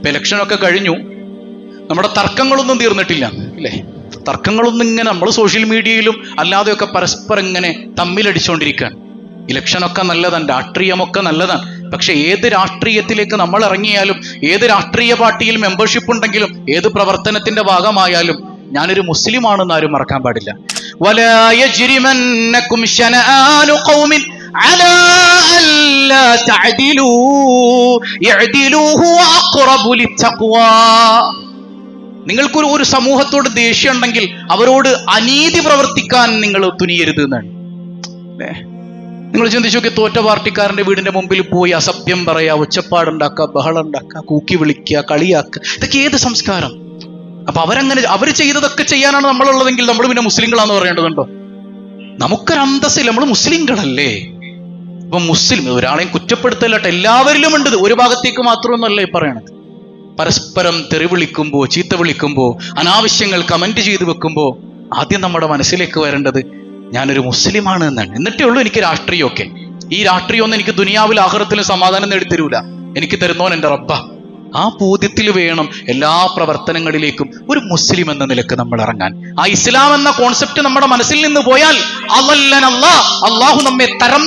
ഇപ്പൊ ഇലക്ഷനൊക്കെ കഴിഞ്ഞു, നമ്മുടെ തർക്കങ്ങളൊന്നും തീർന്നിട്ടില്ല അല്ലേ? തർക്കങ്ങളൊന്നും ഇങ്ങനെ നമ്മൾ സോഷ്യൽ മീഡിയയിലും അല്ലാതെയൊക്കെ പരസ്പരം ഇങ്ങനെ തമ്മിലടിച്ചുകൊണ്ടിരിക്കുകയാണ്. ഇലക്ഷനൊക്കെ നല്ലതാണ്, രാഷ്ട്രീയമൊക്കെ നല്ലതാണ്. പക്ഷെ ഏത് രാഷ്ട്രീയത്തിലേക്ക് നമ്മൾ ഇറങ്ങിയാലും, ഏത് രാഷ്ട്രീയ പാർട്ടിയിൽ മെമ്പർഷിപ്പ് ഉണ്ടെങ്കിലും, ഏത് പ്രവർത്തനത്തിന്റെ ഭാഗമായാലും ഞാനൊരു മുസ്ലിം ആണെന്ന് ആരും മറക്കാൻ പാടില്ല. വലാ യജ്രിമന്നകും ശനആനു ഖൗമിൻ അലാ അല്ലാ തഅദിലൂ യഅദിലൂ ഹുവ അഖ്റബു ലിത്തഖ്വാ. നിങ്ങൾക്കൊരു സമൂഹത്തോട് ദേഷ്യം ഉണ്ടെങ്കിൽ അവരോട് അനീതി പ്രവർത്തിക്കാൻ നിങ്ങൾ തുനിയരുത് എന്നാണ് അല്ലേ? നിങ്ങൾ ചിന്തിച്ചു നോക്കി, തോറ്റ പാർട്ടിക്കാരന്റെ വീടിന്റെ മുമ്പിൽ പോയി അസഭ്യം പറയാ, ഒച്ചപ്പാടുണ്ടാക്കുക, ബഹളം ഉണ്ടാക്കുക, കൂക്കി വിളിക്കുക, കളിയാക്കുക, ഇതൊക്കെ ഏത് സംസ്കാരം? അപ്പൊ അവർ ചെയ്തതൊക്കെ ചെയ്യാനാണ് നമ്മളുള്ളതെങ്കിൽ നമ്മൾ പിന്നെ മുസ്ലിങ്ങളാന്ന് പറയേണ്ടതുണ്ടോ? നമുക്കൊരു അന്തസ്സില്ല, നമ്മൾ മുസ്ലിങ്ങളല്ലേ. അപ്പൊ മുസ്ലിം ഒരാളെയും കുറ്റപ്പെടുത്തലട്ടെ, എല്ലാവരിലും ഉണ്ട്. ഒരു ഭാഗത്തേക്ക് മാത്രമൊന്നുമല്ല ഈ പറയണത്. പരസ്പരം തെറി വിളിക്കുമ്പോ, ചീത്ത വിളിക്കുമ്പോ, അനാവശ്യങ്ങൾ കമന്റ് ചെയ്ത് വെക്കുമ്പോ ആദ്യം നമ്മുടെ മനസ്സിലേക്ക് വരേണ്ടത് ഞാനൊരു മുസ്ലിമാണ് എന്നാണ്. എന്നിട്ടേ ഉള്ളൂ എനിക്ക് രാഷ്ട്രീയമൊക്കെ. ഈ രാഷ്ട്രീയമൊന്നും എനിക്ക് ദുനിയാവിൽ ആഖിറത്തിലും സമാധാനം നേടിത്തരൂല. എനിക്ക് തരുന്നോൻ എൻ്റെ റബ്ബ. ആ ബോധ്യത്തിൽ വേണം എല്ലാ പ്രവർത്തനങ്ങളിലേക്കും ഒരു മുസ്ലിം എന്ന നിലക്ക് നമ്മൾ ഇറങ്ങാൻ. ആ ഇസ്ലാം എന്ന കോൺസെപ്റ്റ് നമ്മുടെ മനസ്സിൽ നിന്ന് പോയാൽ അല്ലാഹു നമ്മെ തരം